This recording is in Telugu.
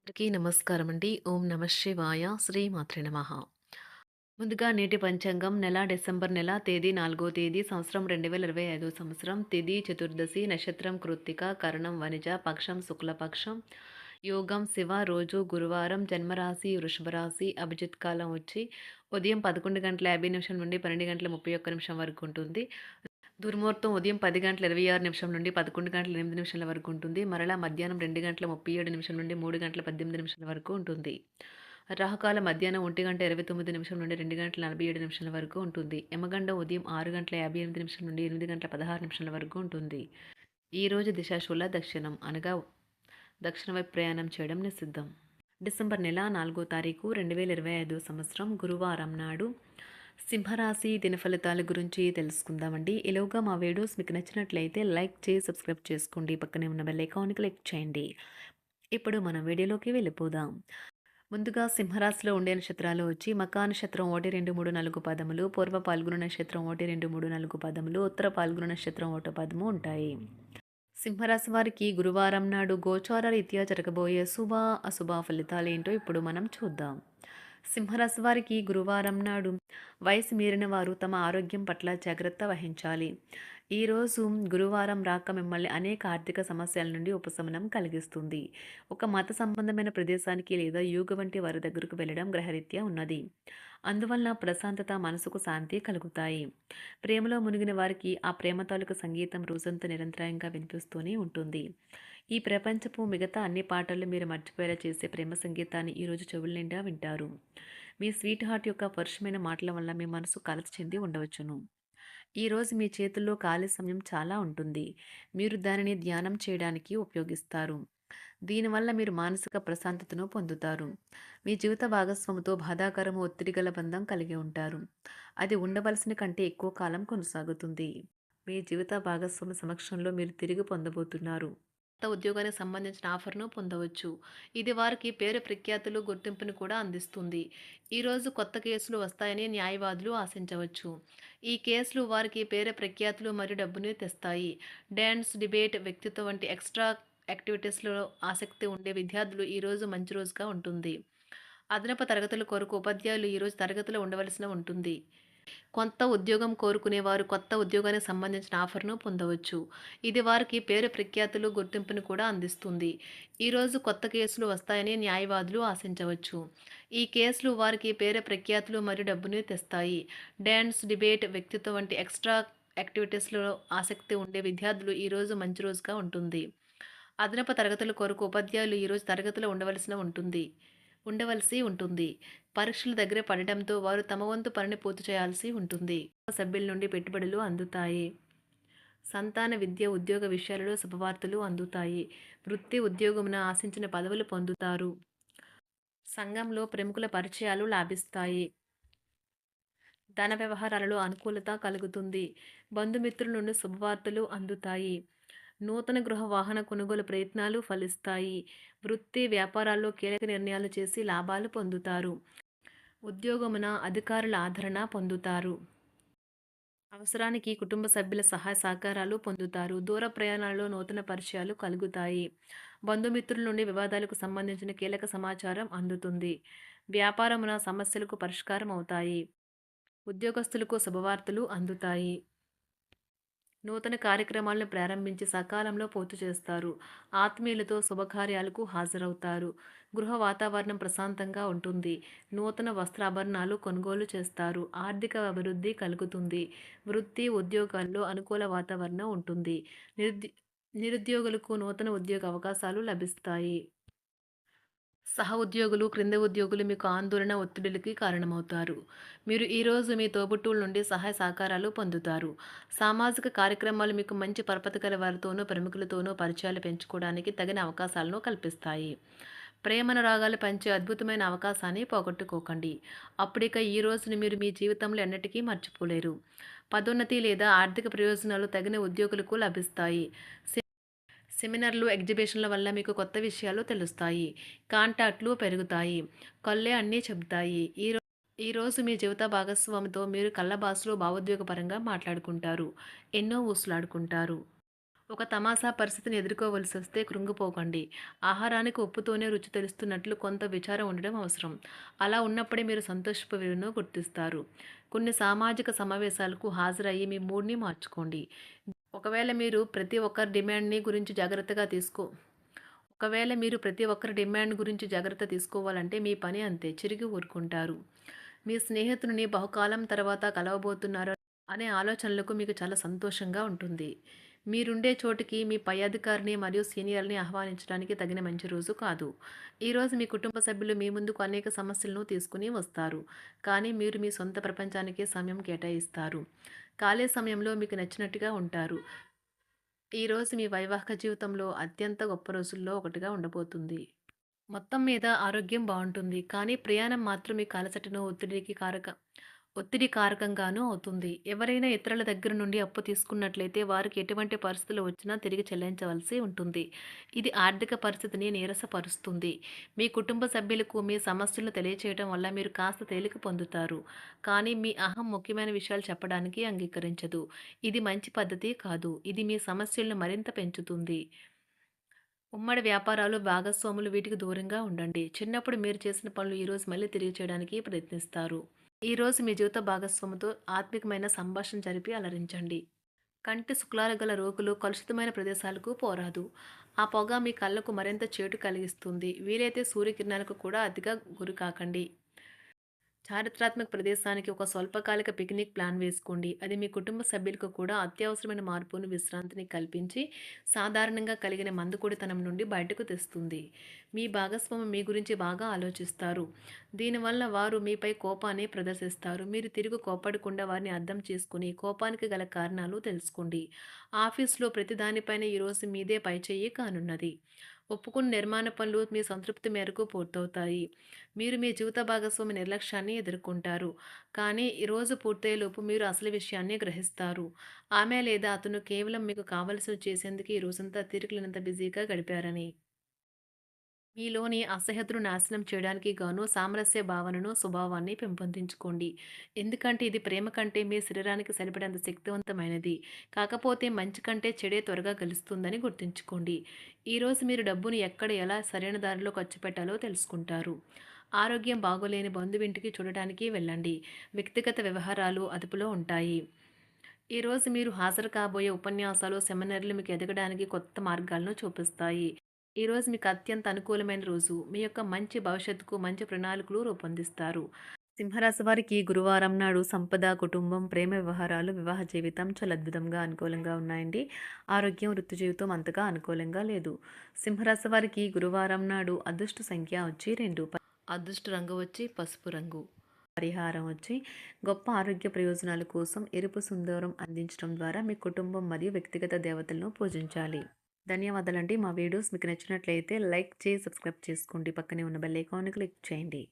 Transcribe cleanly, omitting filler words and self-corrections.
అందరికీ నమస్కారం అండి. ఓం నమ శివాయ. శ్రీమాత్రే నమః. ముందుగా నేటి పంచాంగం నెల డిసెంబర్ నెల తేదీ 4వ తేదీ సంవత్సరం 2025 సంవత్సరం తిథి చతుర్దశి నక్షత్రం కృత్తిక కరణం వనిజ పక్షం శుక్లపక్షం యోగం శివ రోజు గురువారం జన్మరాశి వృషభ రాశి అభిజిత్ కాలం వచ్చి ఉదయం 11:50 నుండి 12:31 వరకు ఉంటుంది. దుర్ముహూర్తం ఉదయం 10:26 నుండి 11:08 వరకు ఉంటుంది. మరలా మధ్యాహ్నం 2:37 నుండి 3:18 వరకు ఉంటుంది. రాహుకాలం మధ్యాహ్నం 1:29 నుండి 2:47 వరకు ఉంటుంది. యమగండం ఉదయం 6:58 నుండి 8:16 వరకు ఉంటుంది. ఈ రోజు దిశాశూల దక్షిణం అనగా దక్షిణ వైపు ప్రయాణం చేయడం నిషిద్ధం. డిసెంబర్ నెల 4వ తారీఖు 2025 సంవత్సరం గురువారం నాడు సింహరాశి దిన ఫలితాల గురించి తెలుసుకుందామండి. ఈలోగా మా వీడియోస్ మీకు నచ్చినట్లయితే లైక్ చేసి సబ్స్క్రైబ్ చేసుకోండి. పక్కనే ఉన్న బెల్ ఐకాన్ని క్లిక్ చేయండి. ఇప్పుడు మనం వీడియోలోకి వెళ్ళిపోదాం. ముందుగా సింహరాశిలో ఉండే నక్షత్రాలు వచ్చి మకా నక్షత్రం 1, 2, 3, 4 పదములు, పూర్వ పాల్గొన నక్షత్రం 1, 2, 3, 4 పదములు, ఉత్తర పాల్గొన నక్షత్రం 1 పదము ఉంటాయి. సింహరాశి వారికి గురువారం నాడు గోచార రీత్యా జరగబోయే శుభ అశుభ ఫలితాలేంటో ఇప్పుడు మనం చూద్దాం. సింహరాశి వారికి గురువారం నాడు వయసు మీరిన వారు తమ ఆరోగ్యం పట్ల జాగ్రత్త వహించాలి. ఈరోజు గురువారం రాక మిమ్మల్ని అనేక ఆర్థిక సమస్యల నుండి ఉపశమనం కలిగిస్తుంది. ఒక మత సంబంధమైన ప్రదేశానికి లేదా యోగ వంటి వారి దగ్గరకు వెళ్ళడం గ్రహరీత్యా ఉన్నది. అందువలన ప్రశాంతత మనసుకు శాంతి కలుగుతాయి. ప్రేమలో మునిగిన వారికి ఆ ప్రేమ తాలూకు సంగీతం రోజంతా నిరంతరాయంగా వినిపిస్తూనే ఉంటుంది. ఈ ప్రపంచపు మిగతా అన్ని పాటలు మీరు మర్చిపోయేలా చేసే ప్రేమ సంగీతాన్ని ఈరోజు చెవుల నిండా వింటారు. మీ స్వీట్ హార్ట్ యొక్క పరుషమైన మాటల వల్ల మీ మనసు కలత చెంది ఉండవచ్చును. ఈరోజు మీ చేతుల్లో ఖాళీ సమయం చాలా ఉంటుంది. మీరు దానిని ధ్యానం చేయడానికి ఉపయోగిస్తారు. దీనివల్ల మీరు మానసిక ప్రశాంతతను పొందుతారు. మీ జీవిత భాగస్వామితో బాధాకరము ఒత్తిడి గల బంధం కలిగి ఉంటారు. అది ఉండవలసిన కంటే ఎక్కువ కాలం కొనసాగుతుంది. మీ జీవిత భాగస్వామి సమక్షంలో మీరు తిరిగి పొందబోతున్నారు. కొత్త ఉద్యోగానికి సంబంధించిన ఆఫర్ను పొందవచ్చు. ఇది వారికి పేరు ప్రఖ్యాతులు గుర్తింపును కూడా అందిస్తుంది. ఈరోజు కొత్త కేసులు వస్తాయని న్యాయవాదులు ఆశించవచ్చు. ఈ కేసులు వారికి పేరు ప్రఖ్యాతులు మరియు డబ్బుని తెస్తాయి. డ్యాన్స్, డిబేట్, వ్యక్తిత్వం వంటి ఎక్స్ట్రా యాక్టివిటీస్లో ఆసక్తి ఉండే విద్యార్థులు ఈరోజు మంచి రోజుగా ఉంటుంది. అదనపు తరగతుల కొరకు ఉపాధ్యాయులు ఈరోజు తరగతిలో ఉండవలసిన ఉంటుంది. కొత్త ఉద్యోగం కోరుకునేవారు కొత్త ఉద్యోగానికి సంబంధించిన ఆఫర్ను పొందవచ్చు. ఇది వారికి పేరు ప్రఖ్యాతులు గుర్తింపును కూడా అందిస్తుంది. ఈరోజు కొత్త కేసులు వస్తాయని న్యాయవాదులు ఆశించవచ్చు. ఈ కేసులు వారికి పేరు ప్రఖ్యాతులు మరియు డబ్బుని తెస్తాయి. డ్యాన్స్, డిబేట్, వ్యక్తిత్వం వంటి ఎక్స్ట్రా యాక్టివిటీస్లో ఆసక్తి ఉండే విద్యార్థులు ఈరోజు మంచి రోజుగా ఉంటుంది. అదనపు తరగతుల కొరకు ఉపాధ్యాయులు ఈరోజు తరగతిలో ఉండవలసి ఉంటుంది. పరీక్షలు దగ్గర పడడంతో వారు తమ వంతు పనిని పూర్తి చేయాల్సి ఉంటుంది. సభ్యుల నుండి పెట్టుబడులు అందుతాయి. సంతాన విద్య, ఉద్యోగ విషయాలలో శుభవార్తలు అందుతాయి. వృత్తి ఉద్యోగమున ఆశించిన పదవులు పొందుతారు. సంఘంలో ప్రముఖుల పరిచయాలు లాభిస్తాయి. ధన వ్యవహారాలలో అనుకూలత కలుగుతుంది. బంధుమిత్రుల నుండి శుభవార్తలు అందుతాయి. నూతన గృహ వాహన కొనుగోలు ప్రయత్నాలు ఫలిస్తాయి. వృత్తి వ్యాపారాల్లో కీలక నిర్ణయాలు చేసి లాభాలు పొందుతారు. ఉద్యోగమున అధికారుల ఆదరణ పొందుతారు. అవసరానికి కుటుంబ సభ్యుల సహాయ సహకారాలు పొందుతారు. దూర ప్రయాణాలలో నూతన పరిచయాలు కలుగుతాయి. బంధుమిత్రుల నుండి వివాదాలకు సంబంధించిన కీలక సమాచారం అందుతుంది. వ్యాపారమున సమస్యలకు పరిష్కారం అవుతాయి. ఉద్యోగస్తులకు శుభవార్తలు అందుతాయి. నూతన కార్యక్రమాలను ప్రారంభించి సకాలంలో పూర్తి చేస్తారు. ఆత్మీయులతో శుభకార్యాలకు హాజరవుతారు. గృహ వాతావరణం ప్రశాంతంగా ఉంటుంది. నూతన వస్త్రాభరణాలు కొనుగోలు చేస్తారు. ఆర్థిక అభివృద్ధి కలుగుతుంది. వృత్తి ఉద్యోగాల్లో అనుకూల వాతావరణం ఉంటుంది. నిరుద్యోగులకు నూతన ఉద్యోగ అవకాశాలు లభిస్తాయి. సహ ఉద్యోగులు, క్రింద ఉద్యోగులు మీకు ఆందోళన, ఒత్తిడులకి కారణమవుతారు. మీరు ఈరోజు మీ తోబుట్టువుల నుండి సహాయ సహకారాలు పొందుతారు. సామాజిక కార్యక్రమాలు మీకు మంచి పరపతి గల వారితోనూ, ప్రముఖులతోనూ పరిచయాలు పెంచుకోవడానికి తగిన అవకాశాలను కల్పిస్తాయి. ప్రేమనురాగాలు పంచే అద్భుతమైన అవకాశాన్ని పోగొట్టుకోకండి. అప్పుడిక ఈ రోజును మీరు మీ జీవితంలో ఎన్నటికీ మర్చిపోలేరు. పదోన్నతి లేదా ఆర్థిక ప్రయోజనాలు తగిన ఉద్యోగులకు లభిస్తాయి. సెమినార్లు, ఎగ్జిబిషన్ల వల్ల మీకు కొత్త విషయాలు తెలుస్తాయి. కాంటాక్ట్లు పెరుగుతాయి. కళ్ళే అన్నీ చెబుతాయి. ఈరోజు మీ జీవిత భాగస్వామితో మీరు కళ్ళ భాషలో భావోద్వేగపరంగా మాట్లాడుకుంటారు. ఎన్నో ఊసులాడుకుంటారు. ఒక తమాషా పరిస్థితిని ఎదుర్కోవలసొస్తే కృంగిపోకండి. ఆహారానికి ఉప్పుతోనే రుచి తెలుస్తున్నట్లు కొంత విచారం ఉండడం అవసరం. అలా ఉన్నప్పుడే మీరు సంతోషపు విలువను గుర్తిస్తారు. కొన్ని సామాజిక సమావేశాలకు హాజరయ్యి మీ మూడ్‌ని మార్చుకోండి. ఒకవేళ మీరు ప్రతి ఒక్కరి డిమాండ్‌ని గురించి జాగ్రత్తగా తీసుకో ఒకవేళ మీరు ప్రతి ఒక్కరి డిమాండ్ గురించి జాగ్రత్త తీసుకోవాలంటే మీ పని అంతే. చిరిగి ఊరుకుంటారు. మీ స్నేహితుడిని బహుకాలం తర్వాత కలవబోతున్నారు అనే ఆలోచనలకు మీకు చాలా సంతోషంగా ఉంటుంది. మీరుండే చోటికి మీ పై అధికారిని మరియు సీనియర్‌ని ఆహ్వానించడానికి తగిన మంచి రోజు కాదు. ఈరోజు మీ కుటుంబ సభ్యులు మీ ముందుకు అనేక సమస్యలను తీసుకుని వస్తారు. కానీ మీరు మీ సొంత ప్రపంచానికే సమయం కేటాయిస్తారు. ఖాళీ సమయంలో మీకు నచ్చినట్టుగా ఉంటారు. ఈరోజు మీ వైవాహిక జీవితంలో అత్యంత గొప్ప రోజుల్లో ఒకటిగా ఉండబోతుంది. మొత్తం మీద ఆరోగ్యం బావుంటుంది. కానీ ప్రయాణం మాత్రం మీకు అలసటను, ఒత్తిడి కారకంగానూ అవుతుంది. ఎవరైనా ఇతరుల దగ్గర నుండి అప్పు తీసుకున్నట్లయితే వారికి ఎటువంటి పరిస్థితులు వచ్చినా తిరిగి చెల్లించవలసి ఉంటుంది. ఇది ఆర్థిక పరిస్థితిని నీరసపరుస్తుంది. మీ కుటుంబ సభ్యులకు మీ సమస్యలను తెలియచేయడం వల్ల మీరు కాస్త తేలిక పొందుతారు. కానీ మీ అహం ముఖ్యమైన విషయాలు చెప్పడానికి అంగీకరించదు. ఇది మంచి పద్ధతి కాదు. ఇది మీ సమస్యలను మరింత పెంచుతుంది. ఉమ్మడి వ్యాపారాలు, భాగస్వాములు వీటికి దూరంగా ఉండండి. చిన్నప్పుడు మీరు చేసిన పనులు ఈరోజు మళ్ళీ తిరిగి చేయడానికి ప్రయత్నిస్తారు. ఈరోజు మీ జీవిత భాగస్వామితో ఆత్మికమైన సంభాషణ జరిపి అలరించండి. కంటి శుక్లాలు గల రోగులు కలుషితమైన ప్రదేశాలకు పోరాదు. ఆ పొగ మీ కళ్ళకు మరింత చేటు కలిగిస్తుంది. వీలైతే సూర్యకిరణాలకు కూడా అతిగా గురికాకండి. చారిత్రాత్మక ప్రదేశానికి ఒక స్వల్పకాలిక పిక్నిక్ ప్లాన్ వేసుకోండి. అది మీ కుటుంబ సభ్యులకు కూడా అత్యవసరమైన మార్పును, విశ్రాంతిని కల్పించి సాధారణంగా కలిగిన మందుకొడితనం నుండి బయటకు తెస్తుంది. మీ భాగస్వామి మీ గురించి బాగా ఆలోచిస్తారు. దీనివల్ల వారు మీపై కోపాన్ని ప్రదర్శిస్తారు. మీరు తిరిగి కోప్పడకుండా వారిని అర్థం చేసుకుని కోపానికి గల కారణాలు తెలుసుకోండి. ఆఫీస్లో ప్రతి దానిపైన ఈరోజు మీదే పైచేయి కానున్నది. ఒప్పుకున్న నిర్మాణ పనులు మీ సంతృప్తి మేరకు పూర్తవుతాయి. మీరు మీ జీవిత భాగస్వామి నిర్లక్ష్యాన్ని ఎదుర్కొంటారు. కానీ ఈ రోజు పూర్తయ్యేలోపు మీరు అసలు విషయాన్ని గ్రహిస్తారు. ఆమె లేదా అతను కేవలం మీకు కావలసినవి చేసేందుకు ఈ రోజంతా తీరికలేనంత బిజీగా గడిపారని. మీలోని అసహ్యతను నాశనం చేయడానికి గాను సామరస్య భావనను, స్వభావాన్ని పెంపొందించుకోండి. ఎందుకంటే ఇది ప్రేమ కంటే మీ శరీరానికి సరిపడేంత శక్తివంతమైనది. కాకపోతే మంచి కంటే చెడే త్వరగా గెలుస్తుందని గుర్తుంచుకోండి. ఈరోజు మీరు డబ్బును ఎక్కడ ఎలా సరైన దారిలో ఖర్చు పెట్టాలో తెలుసుకుంటారు. ఆరోగ్యం బాగోలేని బంధువింటికి చూడటానికి వెళ్ళండి. వ్యక్తిగత వ్యవహారాలు అదుపులో ఉంటాయి. ఈరోజు మీరు హాజరు కాబోయే ఉపన్యాసాలు, సెమినార్లు మీకు ఎదగడానికి కొత్త మార్గాలను చూపిస్తాయి. ఈరోజు మీకు అత్యంత అనుకూలమైన రోజు. మీ యొక్క మంచి భవిష్యత్తుకు మంచి ప్రణాళికలు రూపొందిస్తారు. సింహరాశి వారికి గురువారం నాడు సంపద, కుటుంబం, ప్రేమ వ్యవహారాలు, వివాహ జీవితం చాలా అద్భుతంగా అనుకూలంగా ఉన్నాయండి. ఆరోగ్యం, వృత్తి జీవితం అంతగా అనుకూలంగా లేదు. సింహరాశి వారికి గురువారం నాడు అదృష్ట సంఖ్య వచ్చి 2. అదృష్ట రంగు వచ్చి పసుపు రంగు. పరిహారం వచ్చి గొప్ప ఆరోగ్య ప్రయోజనాల కోసం ఎరుపు సింధూరం అందించడం ద్వారా మీ కుటుంబం మరియు వ్యక్తిగత దేవతలను పూజించాలి. ధన్యవాదాలండి. మా వీడియోస్ మీకు నచ్చినట్లయితే లైక్ చేసి సబ్స్క్రైబ్ చేసుకోండి. పక్కనే ఉన్న బెల్ ఐకాన్ని క్లిక్ చేయండి.